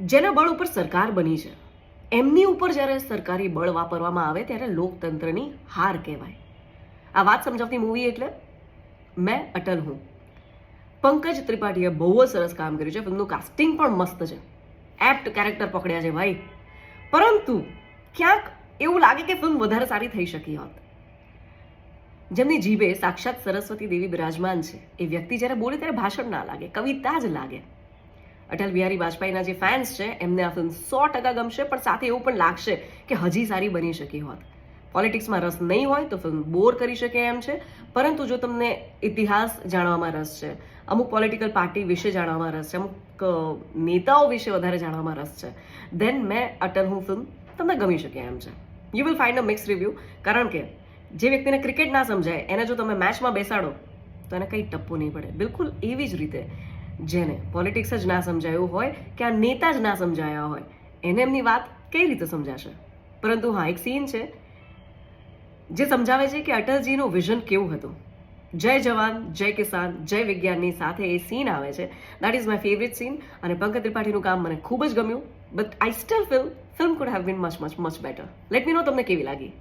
જેના બળ ઉપર સરકાર બની છે એમની ઉપર જ્યારે સરકારી બળ વાપરવામાં આવે ત્યારે લોકતંત્રની હાર કહેવાય. આ વાત સમજાવતી મૂવી એટલે મેં અટલ હું. પંકજ ત્રિપાઠીએ બહુ જ સરસ કામ કર્યું છે. ફિલ્મનું કાસ્ટિંગ પણ મસ્ત છે. એપ્ટ કેરેક્ટર પકડ્યા છે ભાઈ. પરંતુ ક્યાંક એવું લાગે કે ફિલ્મ વધારે સારી થઈ શકી હોત. જેમની જીભે સાક્ષાત સરસ્વતી દેવી બિરાજમાન છે એ વ્યક્તિ જ્યારે બોલે ત્યારે ભાષણ ના લાગે, કવિતા જ લાગે. અટલ બિહારી વાજપેયીના જે ફેન્સ છે એમને આ ફિલ્મ 100% ગમશે, પણ સાથે એવું પણ લાગશે કે હજી સારી બની શકી હોત. પોલિટિક્સમાં રસ નહીં હોય તો ફિલ્મ બોર કરી શકે એમ છે, પરંતુ જો તમને ઇતિહાસ જાણવામાં રસ છે, અમુક પોલિટિકલ પાર્ટી વિશે જાણવામાં રસ છે, અમુક નેતાઓ વિશે વધારે જાણવામાં રસ છે, દેન મેં અટલ હું ફિલ્મ તમને ગમી શકે એમ છે. You will find a mix review, કારણ કે જે વ્યક્તિને ક્રિકેટ ના સમજાય એને જો તમે મેચમાં બેસાડો તો એને કંઈ ટપ્પુ નહીં પડે. બિલકુલ એવી જ રીતે જેને પોલિટિક્સ જ ના સમજાયું હોય કે આ નેતા જ ના સમજાયા હોય એને એમની વાત કઈ રીતે સમજાશે. પરંતુ હા, એક સીન છે જે સમજાવે છે કે અટલજીનું વિઝન કેવું હતું. જય જવાન જય કિસાન જય વિજ્ઞાનની સાથે એ સીન આવે છે. That is my favourite scene. અને પંકજ ત્રિપાઠીનું કામ મને ખૂબ જ ગમ્યું, but I still feel film could have been much much much better. Let me know તમને કેવી લાગી.